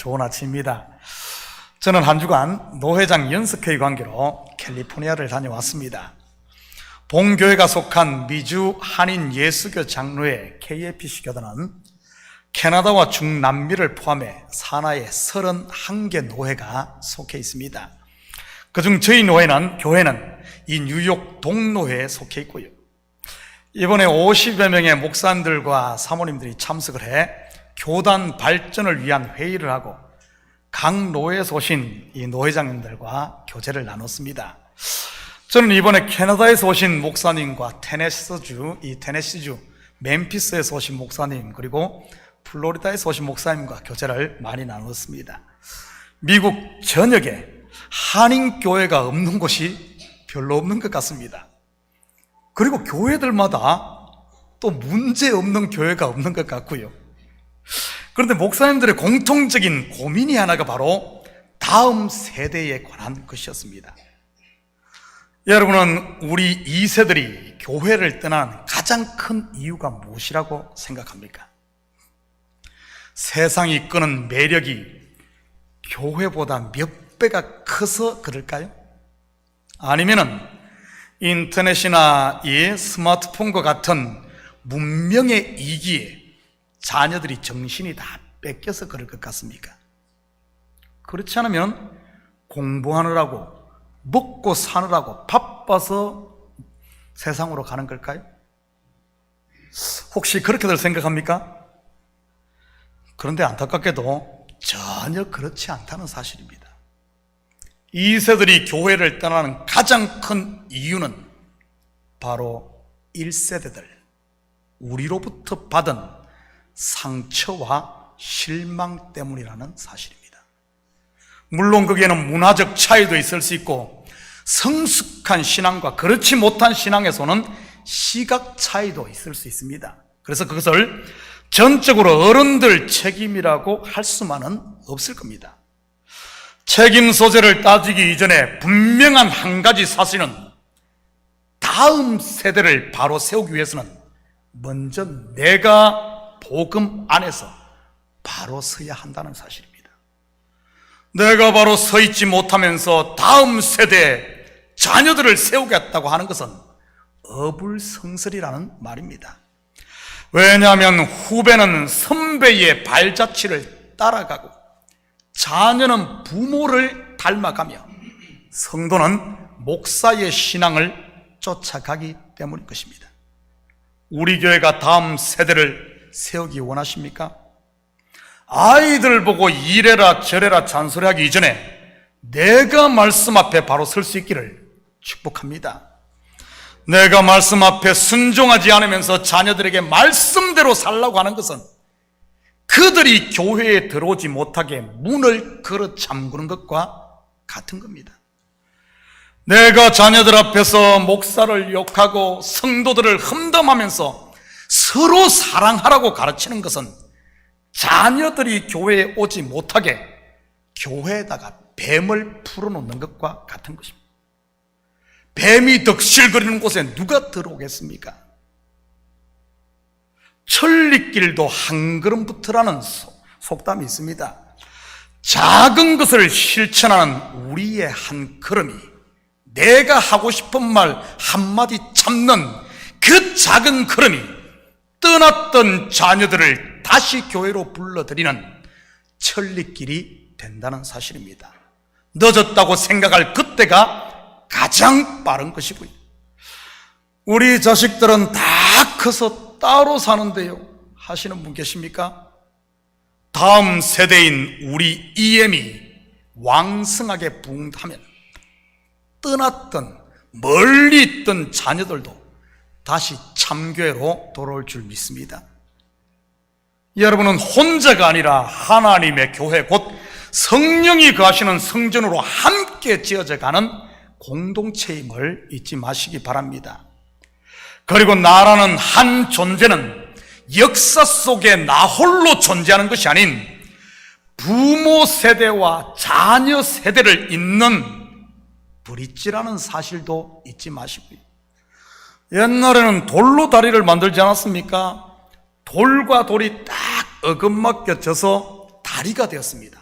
좋은 아침입니다. 저는 한 주간 노회장 연석회의 관계로 캘리포니아를 다녀왔습니다. 본교회가 속한 미주 한인 예수교 장로회 KFC 교단은 캐나다와 중남미를 포함해 산하의 31개 노회가 속해 있습니다. 그중 저희 교회는 이 뉴욕 동노회에 속해 있고요. 이번에 50여 명의 목사님들과 사모님들이 참석을 해 교단 발전을 위한 회의를 하고 각 노회에서 오신 이 노회장님들과 교제를 나눴습니다. 저는 이번에 캐나다에서 오신 목사님과 테네시주 멤피스에서 오신 목사님, 그리고 플로리다에서 오신 목사님과 교제를 많이 나눴습니다. 미국 전역에 한인교회가 없는 곳이 별로 없는 것 같습니다. 그리고 교회들마다 또 문제 없는 교회가 없는 것 같고요. 그런데 목사님들의 공통적인 고민이 하나가 바로 다음 세대에 관한 것이었습니다. 여러분은 우리 2세들이 교회를 떠난 가장 큰 이유가 무엇이라고 생각합니까? 세상이 끄는 매력이 교회보다 몇 배가 커서 그럴까요? 아니면은 인터넷이나 이 스마트폰과 같은 문명의 이기에 자녀들이 정신이 다 뺏겨서 그럴 것 같습니까? 그렇지 않으면 공부하느라고 먹고 사느라고 바빠서 세상으로 가는 걸까요? 혹시 그렇게들 생각합니까? 그런데 안타깝게도 전혀 그렇지 않다는 사실입니다. 2세들이 교회를 떠나는 가장 큰 이유는 바로 1세대들, 우리로부터 받은 상처와 실망 때문이라는 사실입니다. 물론 거기에는 문화적 차이도 있을 수 있고 성숙한 신앙과 그렇지 못한 신앙에서는 시각 차이도 있을 수 있습니다. 그래서 그것을 전적으로 어른들 책임이라고 할 수만은 없을 겁니다. 책임 소재를 따지기 이전에 분명한 한 가지 사실은 다음 세대를 바로 세우기 위해서는 먼저 내가 복음 안에서 바로 서야 한다는 사실입니다. 내가 바로 서 있지 못하면서 다음 세대에 자녀들을 세우겠다고 하는 것은 어불성설이라는 말입니다. 왜냐하면 후배는 선배의 발자취를 따라가고 자녀는 부모를 닮아가며 성도는 목사의 신앙을 쫓아가기 때문인 것입니다. 우리 교회가 다음 세대를 세우기 원하십니까? 아이들 보고 이래라 저래라 잔소리하기 이전에 내가 말씀 앞에 바로 설 수 있기를 축복합니다. 내가 말씀 앞에 순종하지 않으면서 자녀들에게 말씀대로 살라고 하는 것은 그들이 교회에 들어오지 못하게 문을 걸어 잠그는 것과 같은 겁니다. 내가 자녀들 앞에서 목사를 욕하고 성도들을 험담하면서 서로 사랑하라고 가르치는 것은 자녀들이 교회에 오지 못하게 교회에다가 뱀을 풀어놓는 것과 같은 것입니다. 뱀이 덕실거리는 곳에 누가 들어오겠습니까? 천리길도 한 걸음부터라는 속담이 있습니다. 작은 것을 실천하는 우리의 한 걸음이 내가 하고 싶은 말 한마디 참는 그 작은 걸음이 떠났던 자녀들을 다시 교회로 불러들이는 천리길이 된다는 사실입니다. 늦었다고 생각할 그때가 가장 빠른 것이고요. 우리 자식들은 다 커서 따로 사는데요 하시는 분 계십니까? 다음 세대인 우리 EM이 왕성하게 부흥하면 떠났던 멀리 있던 자녀들도 다시 참교회로 돌아올 줄 믿습니다. 여러분은 혼자가 아니라 하나님의 교회, 곧 성령이 거하시는 성전으로 함께 지어져가는 공동체임을 잊지 마시기 바랍니다. 그리고 나라는 한 존재는 역사 속에 나 홀로 존재하는 것이 아닌 부모 세대와 자녀 세대를 잇는 브릿지라는 사실도 잊지 마시고요. 옛날에는 돌로 다리를 만들지 않았습니까? 돌과 돌이 딱 어긋맞게 져서 다리가 되었습니다.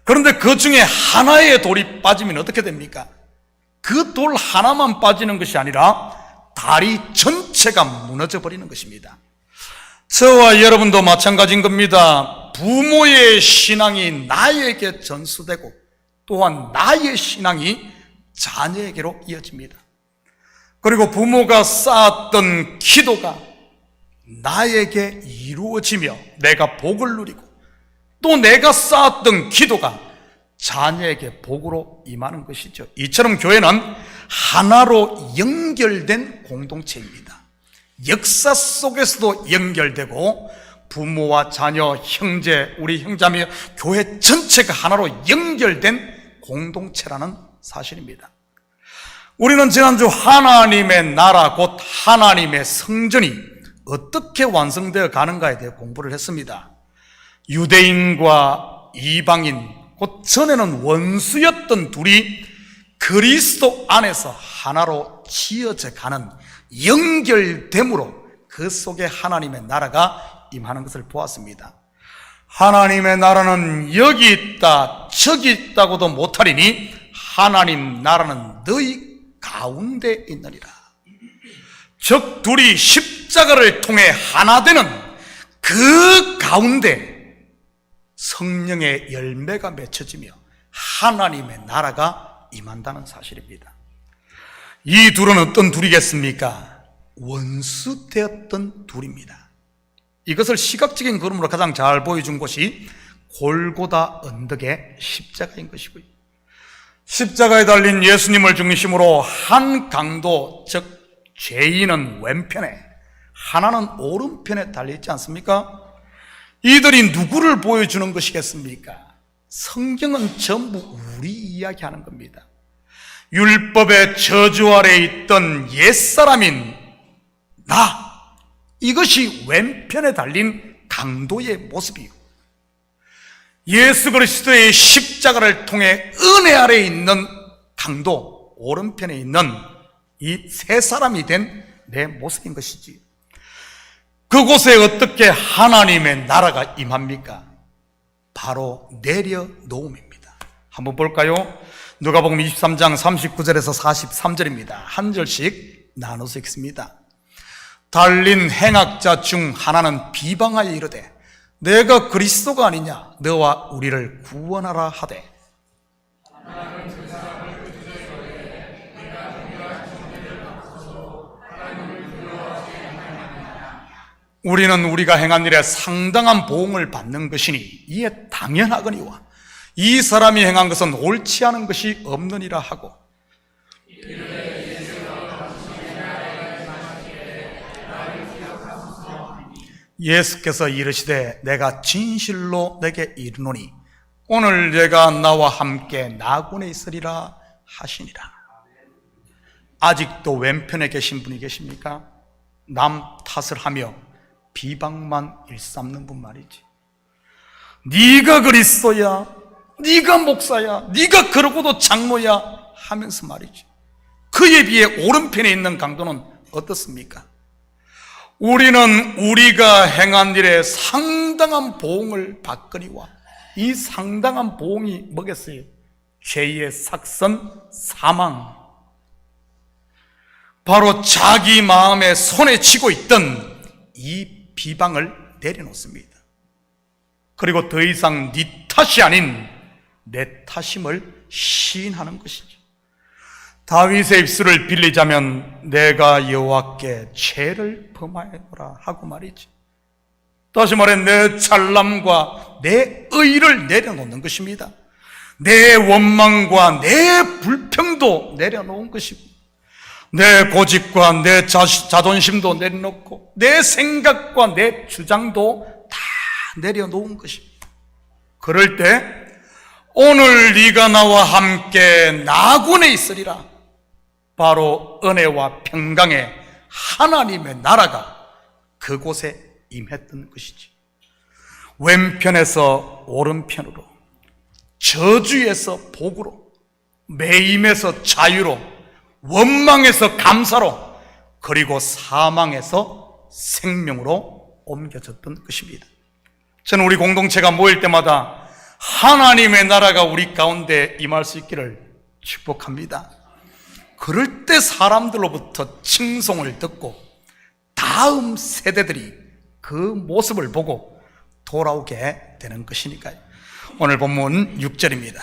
그런데 그 중에 하나의 돌이 빠지면 어떻게 됩니까? 그 돌 하나만 빠지는 것이 아니라 다리 전체가 무너져 버리는 것입니다. 저와 여러분도 마찬가지인 겁니다. 부모의 신앙이 나에게 전수되고 또한 나의 신앙이 자녀에게로 이어집니다. 그리고 부모가 쌓았던 기도가 나에게 이루어지며 내가 복을 누리고 또 내가 쌓았던 기도가 자녀에게 복으로 임하는 것이죠. 이처럼 교회는 하나로 연결된 공동체입니다. 역사 속에서도 연결되고 부모와 자녀, 형제, 우리 형제자매, 교회 전체가 하나로 연결된 공동체라는 사실입니다. 우리는 지난주 하나님의 나라 곧 하나님의 성전이 어떻게 완성되어 가는가에 대해 공부를 했습니다. 유대인과 이방인, 곧 전에는 원수였던 둘이 그리스도 안에서 하나로 지어져 가는 연결됨으로 그 속에 하나님의 나라가 임하는 것을 보았습니다. 하나님의 나라는 여기 있다 저기 있다고도 못하리니 하나님 나라는 너희 가운데 있느니라. 즉 둘이 십자가를 통해 하나 되는 그 가운데 성령의 열매가 맺혀지며 하나님의 나라가 임한다는 사실입니다. 이 둘은 어떤 둘이겠습니까? 원수되었던 둘입니다. 이것을 시각적인 그림으로 가장 잘 보여준 곳이 골고다 언덕의 십자가인 것이고요. 십자가에 달린 예수님을 중심으로 한 강도, 즉 죄인은 왼편에 하나는 오른편에 달려있지 않습니까? 이들이 누구를 보여주는 것이겠습니까? 성경은 전부 우리 이야기하는 겁니다. 율법의 저주 아래 있던 옛사람인 나, 이것이 왼편에 달린 강도의 모습이요, 예수 그리스도의 십자가를 통해 은혜 아래 있는 강도, 오른편에 있는 이 세 사람이 된 내 모습인 것이지. 그곳에 어떻게 하나님의 나라가 임합니까? 바로 내려놓음입니다. 한번 볼까요? 누가복음 23장 39절에서 43절입니다. 한 절씩 나눠서 읽습니다. 달린 행악자 중 하나는 비방하여 이르되 내가 그리스도가 아니냐 너와 우리를 구원하라 하되, 우리는 우리가 행한 일에 상당한 보응을 받는 것이니 이에 당연하거니와 이 사람이 행한 것은 옳지 않은 것이 없느니라 하고, 예수께서 이르시되 내가 진실로 내게 이르노니 오늘 내가 나와 함께 나군에 있으리라 하시니라. 아직도 왼편에 계신 분이 계십니까? 남 탓을 하며 비방만 일삼는 분 말이지. 네가 그리스도야, 네가 목사야, 네가 그러고도 장로야 하면서 말이지. 그에 비해 오른편에 있는 강도는 어떻습니까? 우리는 우리가 행한 일에 상당한 보응을 받거니와 이 상당한 보응이 뭐겠어요? 죄의 삭선, 사망. 바로 자기 마음에 손에 쥐고 있던 이 비방을 내려놓습니다. 그리고 더 이상 네 탓이 아닌 내 탓임을 시인하는 것이죠. 다윗의 입술을 빌리자면 내가 여호와께 죄를 범하였노라 하고 말이지. 다시 말해 내 잘남과 내 의를 내려놓는 것입니다. 내 원망과 내 불평도 내려놓은 것이고, 내 고집과 내 자존심도 내려놓고 내 생각과 내 주장도 다 내려놓은 것입니다. 그럴 때 오늘 네가 나와 함께 나군에 있으리라. 바로 은혜와 평강의 하나님의 나라가 그곳에 임했던 것이지. 왼편에서 오른편으로, 저주에서 복으로, 매임에서 자유로, 원망에서 감사로, 그리고 사망에서 생명으로 옮겨졌던 것입니다. 저는 우리 공동체가 모일 때마다 하나님의 나라가 우리 가운데 임할 수 있기를 축복합니다. 그럴 때 사람들로부터 칭송을 듣고 다음 세대들이 그 모습을 보고 돌아오게 되는 것이니까요. 오늘 본문 6절입니다.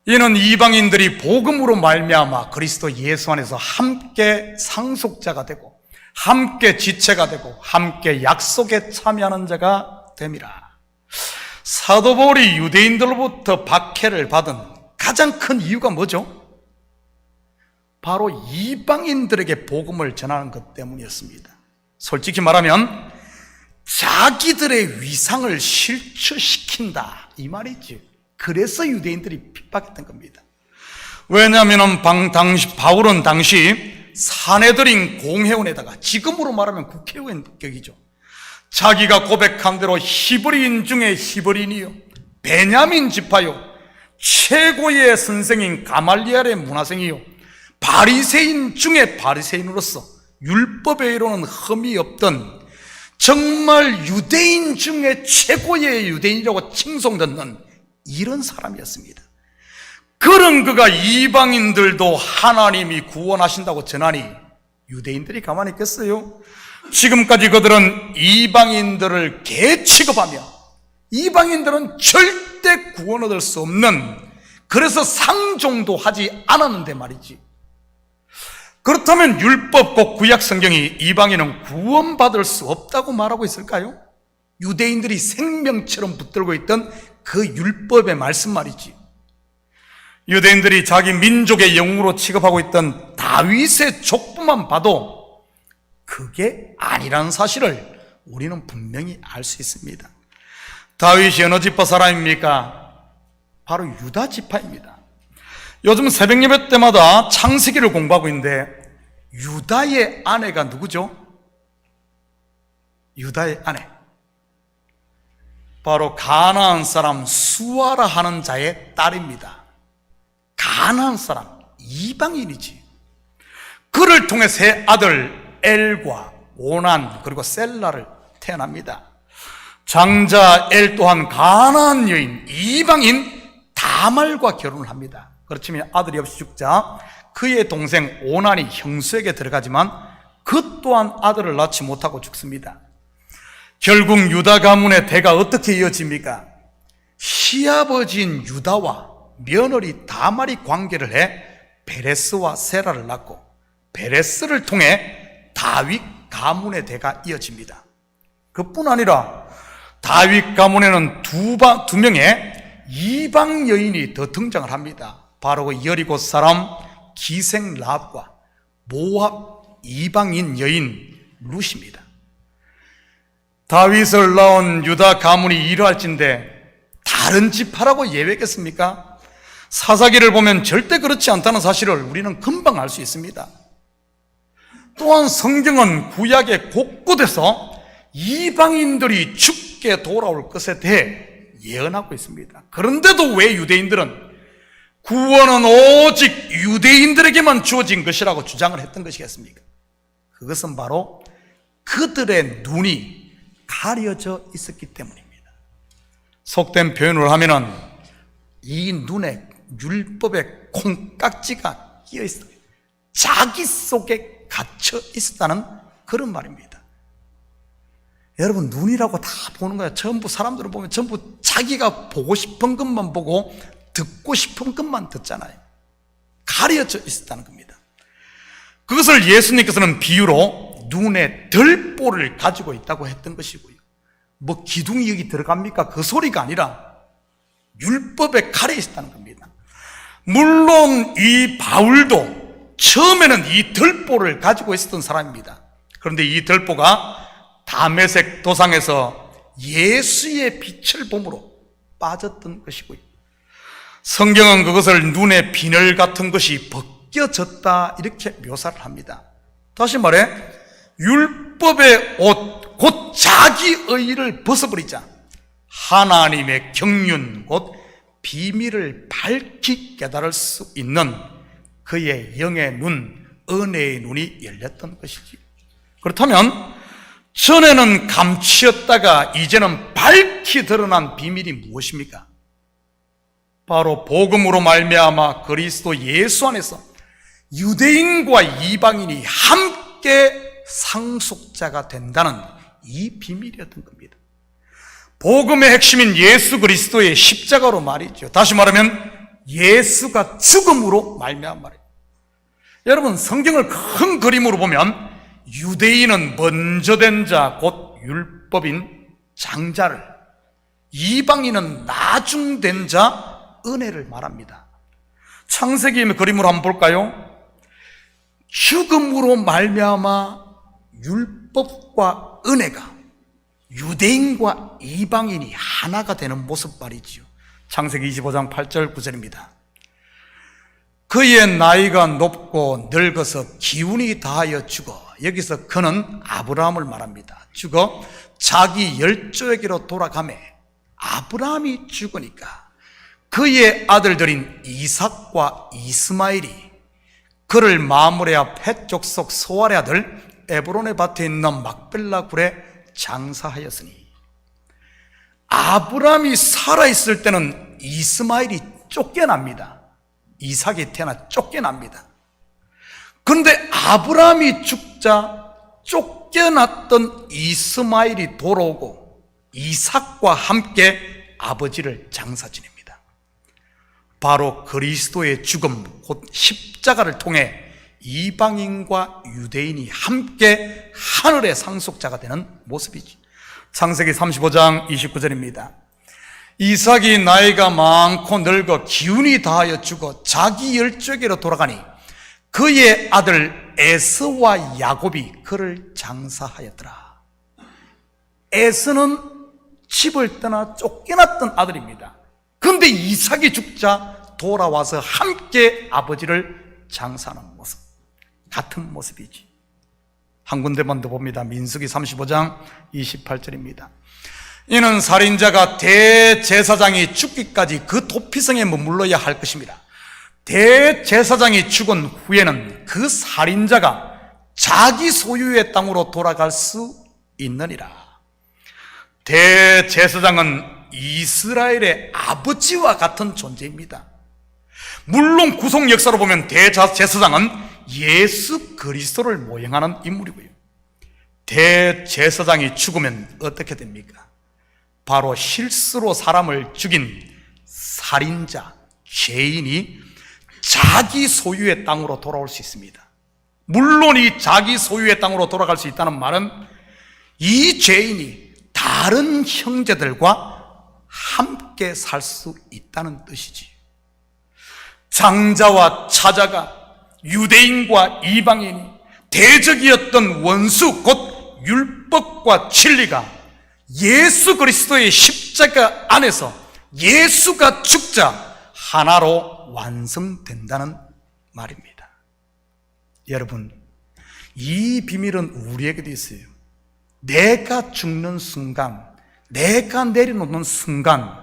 이는 이방인들이 복음으로 말미암아 그리스도 예수 안에서 함께 상속자가 되고 함께 지체가 되고 함께 약속에 참여하는 자가 됨이라. 사도 바울이 유대인들로부터 박해를 받은 가장 큰 이유가 뭐죠? 바로 이방인들에게 복음을 전하는 것 때문이었습니다. 솔직히 말하면 자기들의 위상을 실추시킨다 이 말이지. 그래서 유대인들이 핍박했던 겁니다. 왜냐하면 바울은 당시 사내들인 공회원에다가 지금으로 말하면 국회의원격이죠. 자기가 고백한 대로 히브리인 중에 히브리인이요 베냐민 지파요 최고의 선생인 가말리엘의 문화생이요 바리새인 중에 바리새인으로서 율법에 이르는 흠이 없던 정말 유대인 중에 최고의 유대인이라고 칭송받는 이런 사람이었습니다. 그런 그가 이방인들도 하나님이 구원하신다고 전하니 유대인들이 가만히 있겠어요? 지금까지 그들은 이방인들을 개 취급하며 이방인들은 절대 구원 얻을 수 없는, 그래서 상종도 하지 않았는데 말이지. 그렇다면 율법과 구약 성경이 이방인은 구원받을 수 없다고 말하고 있을까요? 유대인들이 생명처럼 붙들고 있던 그 율법의 말씀 말이지. 유대인들이 자기 민족의 영웅으로 취급하고 있던 다윗의 족보만 봐도 그게 아니라는 사실을 우리는 분명히 알 수 있습니다. 다윗이 어느 지파 사람입니까? 바로 유다 지파입니다. 요즘 새벽 예배 때마다 창세기를 공부하고 있는데 유다의 아내가 누구죠? 유다의 아내, 바로 가나안 사람 수아라 하는 자의 딸입니다. 가나안 사람, 이방인이지. 그를 통해 세 아들 엘과 오난 그리고 셀라를 태어납니다. 장자 엘 또한 가나안 여인 이방인 다말과 결혼을 합니다. 그렇지만 아들이 없이 죽자 그의 동생 오난이 형수에게 들어가지만 그 또한 아들을 낳지 못하고 죽습니다. 결국 유다 가문의 대가 어떻게 이어집니까? 시아버지인 유다와 며느리 다말이 관계를 해 베레스와 세라를 낳고 베레스를 통해 다윗 가문의 대가 이어집니다. 그뿐 아니라 다윗 가문에는 두 명의 이방 여인이 더 등장을 합니다. 바로 여리고 사람 기생 라합과 모압 이방인 여인 룻입니다. 다윗을 낳은 유다 가문이 이러할진데 다른 지파라고 예외겠습니까? 사사기를 보면 절대 그렇지 않다는 사실을 우리는 금방 알 수 있습니다. 또한 성경은 구약의 곳곳에서 이방인들이 죽게 돌아올 것에 대해 예언하고 있습니다. 그런데도 왜 유대인들은 구원은 오직 유대인들에게만 주어진 것이라고 주장을 했던 것이겠습니까? 그것은 바로 그들의 눈이 가려져 있었기 때문입니다. 속된 표현을 하면은 이 눈에 율법의 콩깍지가 끼어 있어요. 자기 속에 갇혀 있었다는 그런 말입니다. 여러분, 눈이라고 다 보는 거야. 전부 사람들을 보면 전부 자기가 보고 싶은 것만 보고 듣고 싶은 것만 듣잖아요. 가려져 있었다는 겁니다. 그것을 예수님께서는 비유로 눈에 들보를 가지고 있다고 했던 것이고요. 뭐 기둥이 여기 들어갑니까? 그 소리가 아니라 율법에 가려 있었다는 겁니다. 물론 이 바울도 처음에는 이 들보를 가지고 있었던 사람입니다. 그런데 이 들보가 다메섹 도상에서 예수의 빛을 봄으로 빠졌던 것이고요. 성경은 그것을 눈에 비늘 같은 것이 벗겨졌다 이렇게 묘사를 합니다. 다시 말해 율법의 옷, 곧 자기 의의를 벗어버리자 하나님의 경륜, 곧 비밀을 밝히 깨달을 수 있는 그의 영의 눈, 은혜의 눈이 열렸던 것이지. 그렇다면 전에는 감추었다가 이제는 밝히 드러난 비밀이 무엇입니까? 바로 복음으로 말미암아 그리스도 예수 안에서 유대인과 이방인이 함께 상속자가 된다는 이 비밀이었던 겁니다. 복음의 핵심인 예수 그리스도의 십자가로 말이죠. 다시 말하면 예수가 죽음으로 말미암은 말이에요. 여러분, 성경을 큰 그림으로 보면 유대인은 먼저 된 자, 곧 율법인 장자를, 이방인은 나중된 자, 은혜를 말합니다. 창세기의 그림으로 한번 볼까요? 죽음으로 말미암아 율법과 은혜가 유대인과 이방인이 하나가 되는 모습 말이지요. 창세기 25장 8절 9절입니다. 그의 나이가 높고 늙어서 기운이 다하여 죽어, 여기서 그는 아브라함을 말합니다. 죽어 자기 열조에게로 돌아가매 아브라함이 죽으니까 그의 아들들인 이삭과 이스마엘이 그를 마므레와 펫 족속 소알의 아들 에브론의 밭에 있는 막벨라 굴에 장사하였으니, 아브라함이 살아있을 때는 이스마엘이 쫓겨납니다. 이삭이 태어나 쫓겨납니다. 그런데 아브라함이 죽자 쫓겨났던 이스마엘이 돌아오고 이삭과 함께 아버지를 장사 지냅니다. 바로 그리스도의 죽음, 곧 십자가를 통해 이방인과 유대인이 함께 하늘의 상속자가 되는 모습이지. 창세기 35장 29절입니다. 이삭이 나이가 많고 늙어 기운이 다하여 죽어 자기 열조에게로 돌아가니 그의 아들 에서와 야곱이 그를 장사하였더라. 에서는 집을 떠나 쫓겨났던 아들입니다. 그런데 이삭이 죽자 돌아와서 함께 아버지를 장사하는 모습, 같은 모습이지. 한 군데만 더 봅니다. 민수기 35장 28절입니다. 이는 살인자가 대제사장이 죽기까지 그 도피성에 머물러야 할 것입니다. 대제사장이 죽은 후에는 그 살인자가 자기 소유의 땅으로 돌아갈 수 있느니라. 대제사장은 이스라엘의 아버지와 같은 존재입니다. 물론 구속 역사로 보면 대제사장은 예수 그리스도를 모형하는 인물이고요. 대제사장이 죽으면 어떻게 됩니까? 바로 실수로 사람을 죽인 살인자, 죄인이 자기 소유의 땅으로 돌아올 수 있습니다. 물론 이 자기 소유의 땅으로 돌아갈 수 있다는 말은 이 죄인이 다른 형제들과 함께 살 수 있다는 뜻이지. 장자와 차자가, 유대인과 이방인이, 대적이었던 원수 곧 율법과 진리가 예수 그리스도의 십자가 안에서 예수가 죽자 하나로 완성된다는 말입니다. 여러분, 이 비밀은 우리에게도 있어요. 내가 죽는 순간, 내가 내려놓는 순간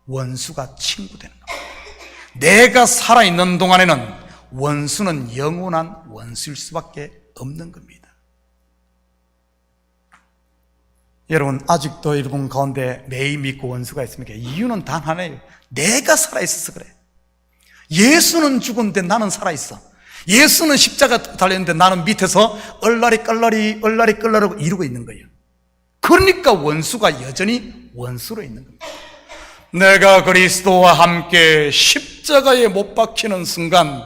원수가 친구 되는 겁니다. 내가 살아있는 동안에는 원수는 영원한 원수일 수밖에 없는 겁니다. 여러분, 아직도 여러분 가운데 매일 믿고 원수가 있습니까? 이유는 단 하나예요. 내가 살아있어서 그래. 예수는 죽었는데 나는 살아있어. 예수는 십자가 달렸는데 나는 밑에서 얼라리 끌라리 이러고 있는 거예요. 그러니까 원수가 여전히 원수로 있는 겁니다. 내가 그리스도와 함께 십자가에 못 박히는 순간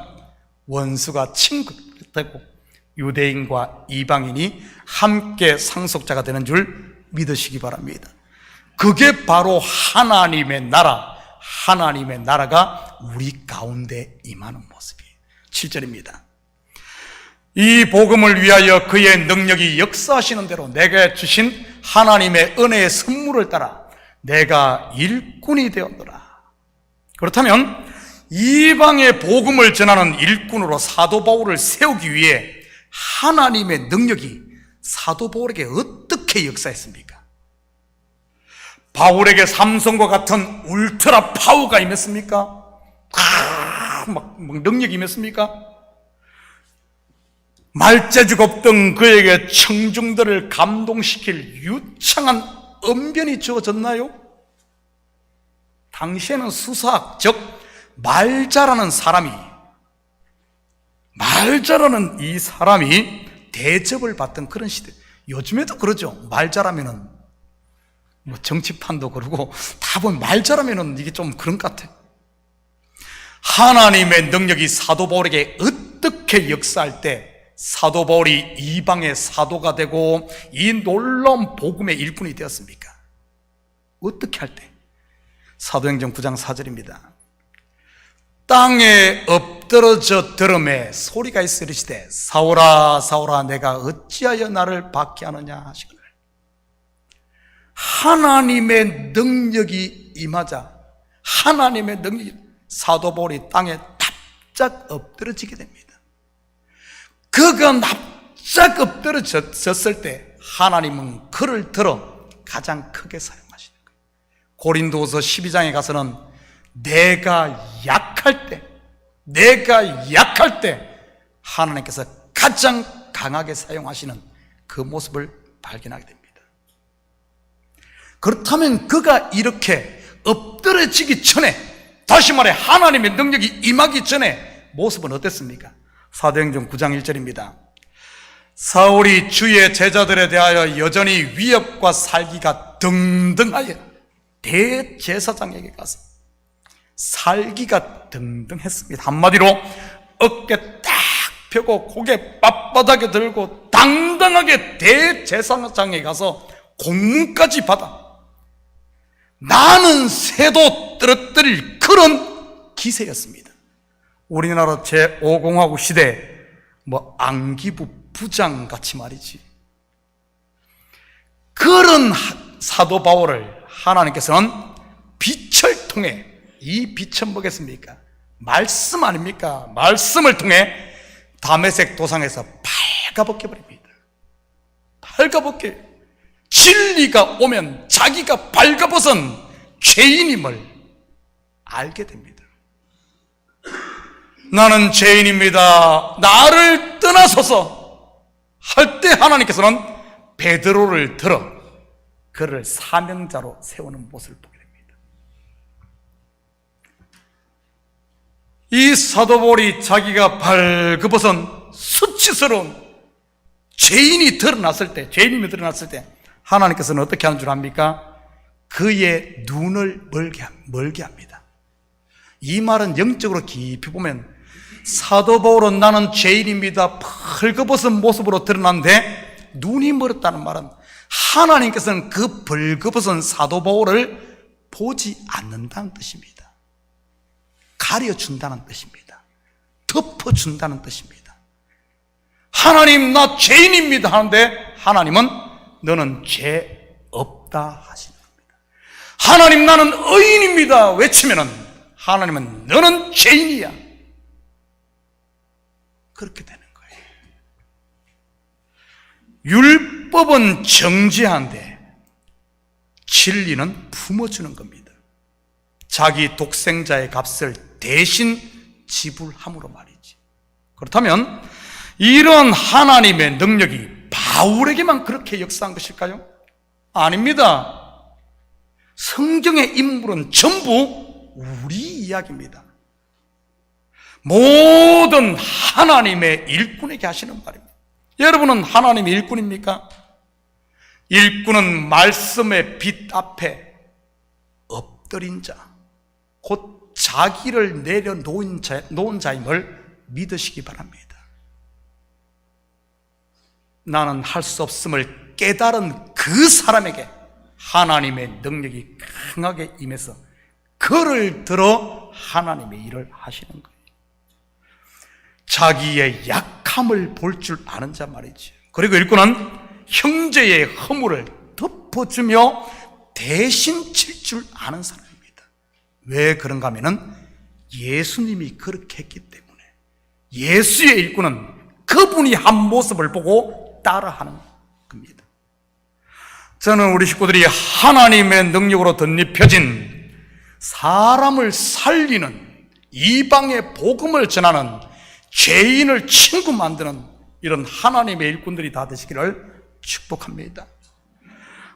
원수가 친구되고 유대인과 이방인이 함께 상속자가 되는 줄 믿으시기 바랍니다. 그게 바로 하나님의 나라, 하나님의 나라가 우리 가운데 임하는 모습이에요. 7절입니다. 이 복음을 위하여 그의 능력이 역사하시는 대로 내게 주신 하나님의 은혜의 선물을 따라 내가 일꾼이 되었노라. 그렇다면 이방의 복음을 전하는 일꾼으로 사도 바울을 세우기 위해 하나님의 능력이 사도 바울에게 어떻게 역사했습니까? 바울에게 삼성과 같은 울트라 파워가 임했습니까? 막 능력이 임했습니까? 말재주가 없던 그에게 청중들을 감동시킬 유창한 언변이 주어졌나요? 당시에는 수사학, 즉 말 잘하는 이 사람이 대접을 받던 그런 시대. 요즘에도 그러죠. 말 잘하면은 뭐 정치판도 그러고 다 보면 말 잘하면은 이게 좀 그런 것 같아. 하나님의 능력이 사도 바울에게 어떻게 역사할 때 사도 바울이 이방의 사도가 되고 이 놀라운 복음의 일꾼이 되었습니까? 어떻게 할 때? 사도행전 9장 4절입니다. 땅에 엎드러져 들음에 소리가 있어 이르시되 사울아 사울아 내가 어찌하여 나를 박해하느냐 하시거늘. 하나님의 능력이 임하자 하나님의 능력이 사도 바울이 땅에 납작 엎드러지게 됩니다. 그가 납작 엎드러졌을 때 하나님은 그를 들어 가장 크게 사용하시는 거예요. 고린도후서 12장에 가서는 내가 약할 때 하나님께서 가장 강하게 사용하시는 그 모습을 발견하게 됩니다. 그렇다면 그가 이렇게 엎드러지기 전에, 다시 말해 하나님의 능력이 임하기 전에 모습은 어땠습니까? 사도행전 9장 1절입니다. 사울이 주의 제자들에 대하여 여전히 위협과 살기가 등등하여 대제사장에게 가서 살기가 등등했습니다. 한마디로 어깨 딱 펴고 고개 빳빳하게 들고 당당하게 대제사장에 가서 공문까지 받아 나는 새도 떨어뜨릴 그런 기세였습니다. 우리나라 제5공화국 시대 안기부 부장같이 말이지. 그런 사도 바울을 하나님께서는 빛을 통해, 이 빛은 뭐겠습니까? 말씀 아닙니까? 말씀을 통해 다메섹 도상에서 발가벗겨 버립니다. 발가벗겨. 진리가 오면 자기가 발가벗은 죄인임을 알게 됩니다. 나는 죄인입니다. 나를 떠나소서 할 때 하나님께서는 베드로를 들어 그를 사명자로 세우는 모습을 보게 됩니다. 이 사도 바울이 자기가 발그벗은 수치스러운 죄인이 드러났을 때, 죄인임이 드러났을 때 하나님께서는 어떻게 하는 줄 압니까? 그의 눈을 멀게 합니다. 이 말은 영적으로 깊이 보면 사도 바울은 나는 죄인입니다 벌거벗은 모습으로 드러났는데 눈이 멀었다는 말은 하나님께서는 그 벌거벗은 사도 바울을 보지 않는다는 뜻입니다. 가려준다는 뜻입니다. 덮어준다는 뜻입니다. 하나님 나 죄인입니다 하는데 하나님은 너는 죄 없다 하시는 겁니다. 하나님 나는 의인입니다 외치면은 하나님은 너는 죄인이야 그렇게 되는 거예요. 율법은 정죄한데 진리는 품어주는 겁니다. 자기 독생자의 값을 대신 지불함으로 말이지. 그렇다면 이런 하나님의 능력이 바울에게만 그렇게 역사한 것일까요? 아닙니다. 성경의 인물은 전부 우리 이야기입니다. 모든 하나님의 일꾼에게 하시는 말입니다. 여러분은 하나님의 일꾼입니까? 일꾼은 말씀의 빛 앞에 엎드린 자, 곧 자기를 내려놓은 자임을 믿으시기 바랍니다. 나는 할 수 없음을 깨달은 그 사람에게 하나님의 능력이 강하게 임해서 그를 들어 하나님의 일을 하시는 거예요. 자기의 약함을 볼 줄 아는 자 말이지. 그리고 일꾼은 형제의 허물을 덮어주며 대신 칠 줄 아는 사람입니다. 왜 그런가 하면은 예수님이 그렇게 했기 때문에. 예수의 일꾼은 그분이 한 모습을 보고 따라하는 겁니다. 저는 우리 식구들이 하나님의 능력으로 덧입혀진 사람을 살리는 이방의 복음을 전하는 죄인을 친구 만드는 이런 하나님의 일꾼들이 다 되시기를 축복합니다.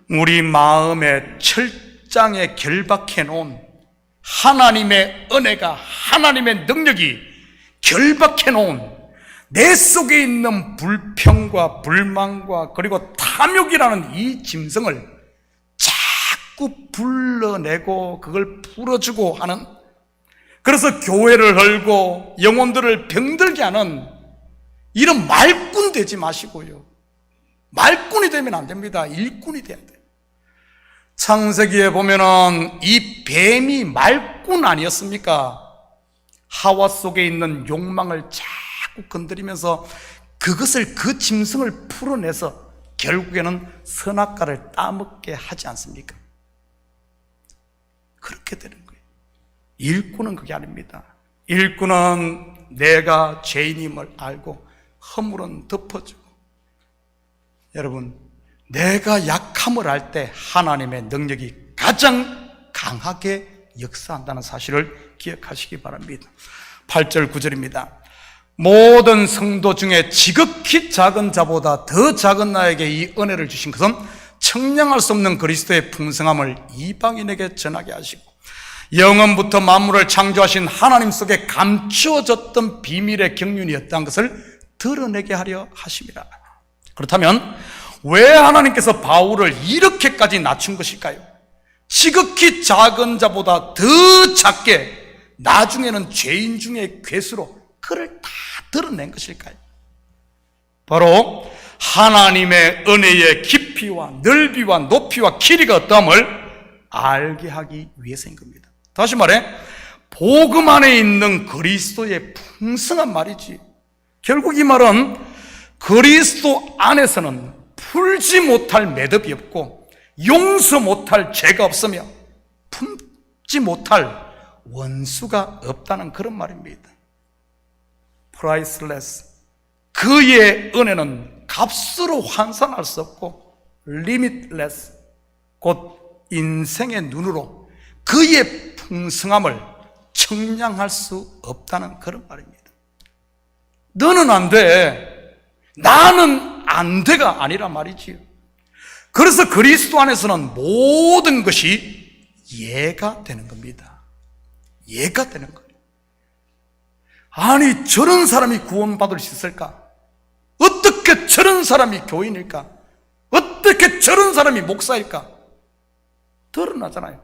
우리 마음에 철장에 결박해 놓은 하나님의 은혜가, 하나님의 능력이 결박해 놓은 내 속에 있는 불평과 불만과 그리고 탐욕이라는 이 짐승을 자꾸 불러내고 그걸 풀어주고 하는, 그래서 교회를 헐고 영혼들을 병들게 하는 이런 말꾼 되지 마시고요. 말꾼이 되면 안 됩니다. 일꾼이 돼야 돼요. 창세기에 보면은 이 뱀이 말꾼 아니었습니까? 하와 속에 있는 욕망을 자꾸 건드리면서 그것을, 그 짐승을 풀어내서 결국에는 선악과를 따먹게 하지 않습니까? 그렇게 되는 거예요. 일꾼은 그게 아닙니다. 일꾼은 내가 죄인임을 알고 허물은 덮어주고, 여러분, 내가 약함을 알 때 하나님의 능력이 가장 강하게 역사한다는 사실을 기억하시기 바랍니다. 8절 9절입니다. 모든 성도 중에 지극히 작은 자보다 더 작은 나에게 이 은혜를 주신 것은 청량할 수 없는 그리스도의 풍성함을 이방인에게 전하게 하시고 영원부터 만물을 창조하신 하나님 속에 감추어졌던 비밀의 경륜이었다는 것을 드러내게 하려 하심이라. 그렇다면 왜 하나님께서 바울을 이렇게까지 낮춘 것일까요? 지극히 작은 자보다 더 작게 나중에는 죄인 중에 괴수로 그를 다 드러낸 것일까요? 바로 하나님의 은혜의 깊이와 넓이와 높이와 길이가 어떠함을 알게 하기 위해서인 겁니다. 다시 말해, 복음 안에 있는 그리스도의 풍성한 말이지. 결국 이 말은 그리스도 안에서는 풀지 못할 매듭이 없고 용서 못할 죄가 없으며 품지 못할 원수가 없다는 그런 말입니다. priceless, 그의 은혜는 값으로 환산할 수 없고 limitless, 곧 인생의 눈으로 그의 풍성함을 청량할 수 없다는 그런 말입니다. 너는 안 돼, 나는 안 돼가 아니란 말이지요. 그래서 그리스도 안에서는 모든 것이 예가 되는 겁니다. 예가 되는 거예요. 아니, 저런 사람이 구원받을 수 있을까? 어떻게 저런 사람이 교인일까? 어떻게 저런 사람이 목사일까? 드러나잖아요.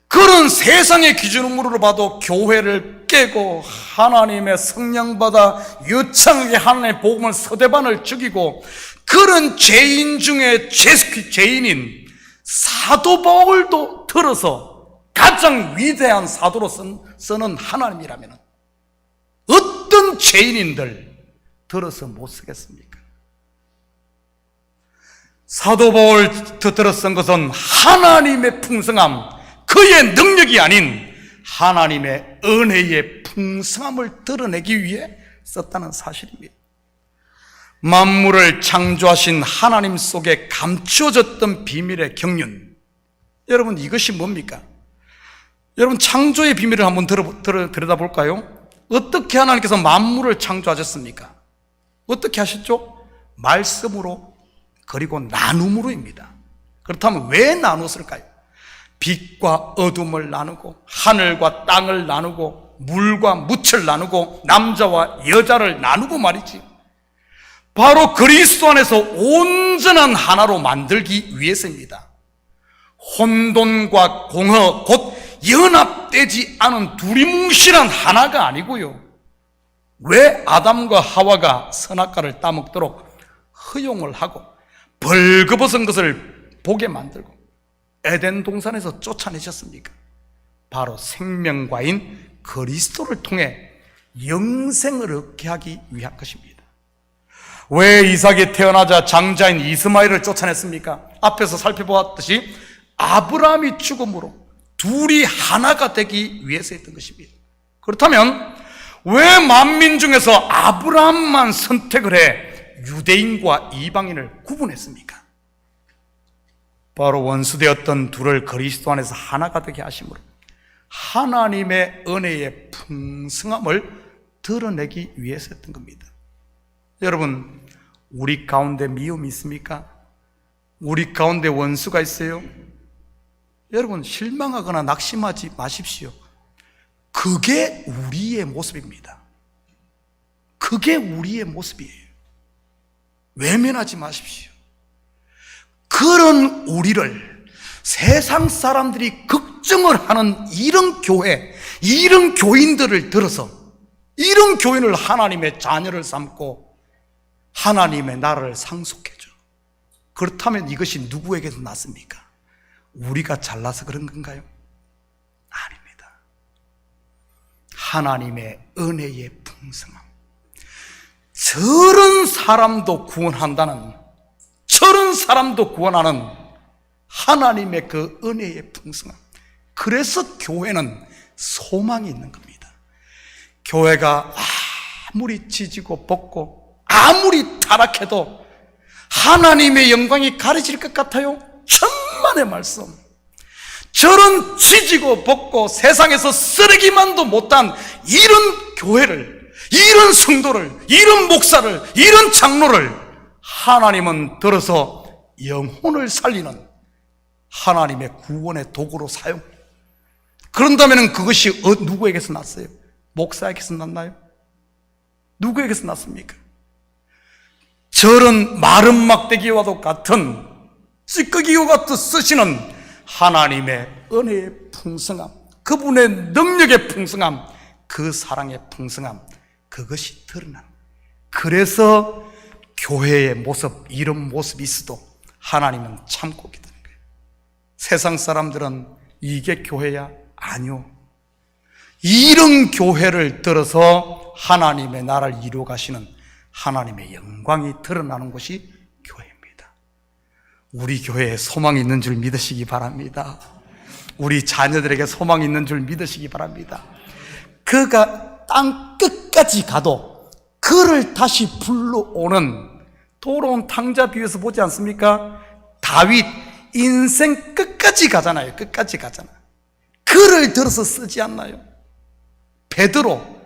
그런 세상의 기준으로 봐도 교회를 깨고 하나님의 성령 받아 유창하게 하나님의 복음을 서대반을 죽이고 그런 죄인 중에 죄인인 사도 바울도 들어서 가장 위대한 사도로 쓰는 하나님이라면 어떤 죄인인들 들어서 못 쓰겠습니까? 사도 바울 들어 쓴 것은 하나님의 풍성함, 그의 능력이 아닌 하나님의 은혜의 풍성함을 드러내기 위해 썼다는 사실입니다. 만물을 창조하신 하나님 속에 감추어졌던 비밀의 경륜, 여러분, 이것이 뭡니까? 여러분, 창조의 비밀을 한번 들여다볼까요? 어떻게 하나님께서 만물을 창조하셨습니까? 어떻게 하셨죠? 말씀으로, 그리고 나눔으로입니다. 그렇다면 왜 나눴을까요? 빛과 어둠을 나누고 하늘과 땅을 나누고 물과 묻을 나누고 남자와 여자를 나누고 말이지. 바로 그리스도 안에서 온전한 하나로 만들기 위해서입니다. 혼돈과 공허, 곧 연합되지 않은 두리뭉실한 하나가 아니고요. 왜 아담과 하와가 선악과를 따먹도록 허용을 하고 벌거벗은 것을 보게 만들고 에덴 동산에서 쫓아내셨습니까? 바로 생명과인 그리스도를 통해 영생을 얻게 하기 위한 것입니다. 왜 이삭이 태어나자 장자인 이스마엘을 쫓아냈습니까? 앞에서 살펴보았듯이 아브라함이 죽음으로 둘이 하나가 되기 위해서 했던 것입니다. 그렇다면 왜 만민 중에서 아브라함만 선택을 해 유대인과 이방인을 구분했습니까? 바로 원수되었던 둘을 그리스도 안에서 하나가 되게 하심으로 하나님의 은혜의 풍성함을 드러내기 위해서 했던 겁니다. 여러분, 우리 가운데 미움이 있습니까? 우리 가운데 원수가 있어요? 여러분, 실망하거나 낙심하지 마십시오. 그게 우리의 모습입니다. 그게 우리의 모습이에요. 외면하지 마십시오. 그런 우리를 세상 사람들이 걱정을 하는 이런 교회, 이런 교인들을 들어서, 이런 교인을 하나님의 자녀를 삼고 하나님의 나라를 상속해줘. 그렇다면 이것이 누구에게도 낫습니까? 우리가 잘나서 그런 건가요? 아닙니다. 하나님의 은혜의 풍성함, 저런 사람도 구원한다는, 저런 사람도 구원하는 하나님의 그 은혜의 풍성함. 그래서 교회는 소망이 있는 겁니다. 교회가 아무리 지지고 볶고 아무리 타락해도 하나님의 영광이 가려질 것 같아요? 천만의 말씀. 저런 지지고 볶고 세상에서 쓰레기만도 못한 이런 교회를, 이런 성도를, 이런 목사를, 이런 장로를 하나님은 들어서 영혼을 살리는 하나님의 구원의 도구로 사용. 그런다면 그것이 누구에게서 났어요? 목사에게서 났나요? 누구에게서 났습니까? 저런 마른 막대기와도 같은, 찌꺼기와 같은 쓰시는 하나님의 은혜의 풍성함, 그분의 능력의 풍성함, 그 사랑의 풍성함, 그것이 드러난. 그래서 교회의 모습, 이런 모습이 있어도 하나님은 참고 기다리는 거예요. 세상 사람들은 이게 교회야? 아니요. 이런 교회를 들어서 하나님의 나라를 이루어 가시는 하나님의 영광이 드러나는 곳이 교회입니다. 우리 교회에 소망이 있는 줄 믿으시기 바랍니다. 우리 자녀들에게 소망이 있는 줄 믿으시기 바랍니다. 그가 땅 끝까지 가도 그를 다시 불러오는 돌아온 탕자 비유에서 보지 않습니까? 다윗 인생 끝까지 가잖아요. 끝까지 가잖아요. 그를 들어서 쓰지 않나요? 베드로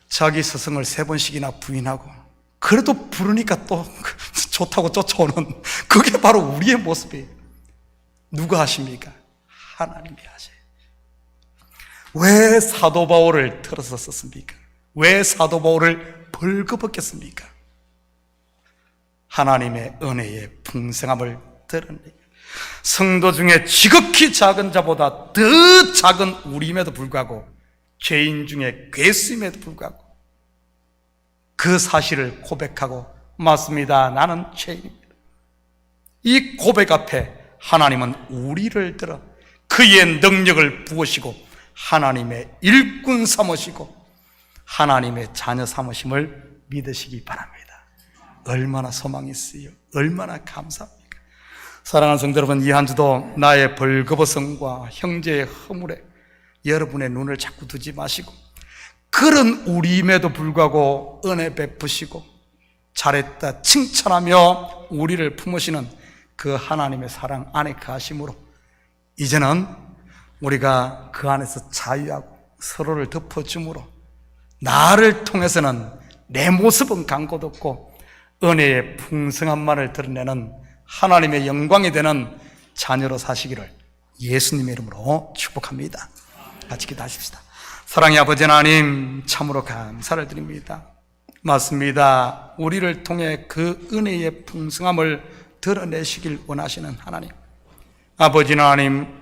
자기 스승을 3번씩이나 부인하고 그래도 부르니까 또 좋다고 쫓아오는, 그게 바로 우리의 모습이에요. 누가 하십니까? 하나님이 하셔요. 왜 사도 바울을 들어서 썼습니까? 왜 사도 바울을 벌거벗겼습니까? 하나님의 은혜의 풍성함을 드러내요. 성도 중에 지극히 작은 자보다 더 작은 우리임에도 불구하고, 죄인 중에 괴수임에도 불구하고 그 사실을 고백하고, 맞습니다, 나는 죄인입니다. 이 고백 앞에 하나님은 우리를 들어 그의 능력을 부으시고 하나님의 일꾼 삼으시고 하나님의 자녀 삼으심을 믿으시기 바랍니다. 얼마나 소망이 있어요. 얼마나 감사합니까? 사랑하는 성도 여러분, 이 한 주도 나의 벌거벗음과 형제의 허물에 여러분의 눈을 자꾸 두지 마시고, 그런 우리임에도 불구하고 은혜 베푸시고 잘했다 칭찬하며 우리를 품으시는 그 하나님의 사랑 안에 거하심으로 이제는 우리가 그 안에서 자유하고 서로를 덮어줌으로 나를 통해서는 내 모습은 강고도 없고 은혜의 풍성함만을 드러내는 하나님의 영광이 되는 자녀로 사시기를 예수님의 이름으로 축복합니다. 같이 기도하십시다. 사랑의 아버지 하나님, 참으로 감사를 드립니다. 맞습니다. 우리를 통해 그 은혜의 풍성함을 드러내시길 원하시는 하나님, 아버지 하나님,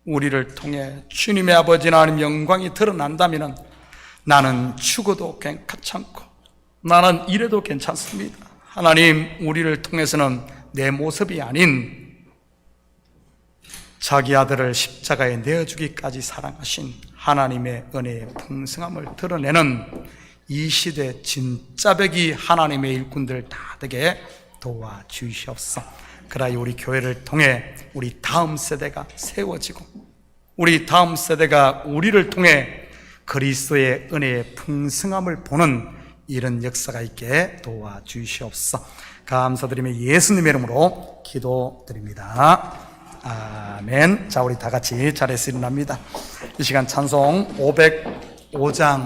우리를 통해 주님의 아버지 하나님 영광이 드러난다면 나는 죽어도 괜찮고 나는 이래도 괜찮습니다. 하나님, 우리를 통해서는 내 모습이 아닌 자기 아들을 십자가에 내어주기까지 사랑하신 하나님의 은혜의 풍성함을 드러내는 이 시대 진짜배기 하나님의 일꾼들 다 되게 도와주시옵소서. 그러나 우리 교회를 통해 우리 다음 세대가 세워지고 우리 다음 세대가 우리를 통해 그리스도의 은혜의 풍성함을 보는 이런 역사가 있게 도와주시옵소서. 감사드리며 예수님의 이름으로 기도드립니다. 아멘. 자, 우리 다 같이 자리에서 일어납니다. 이 시간 찬송 505장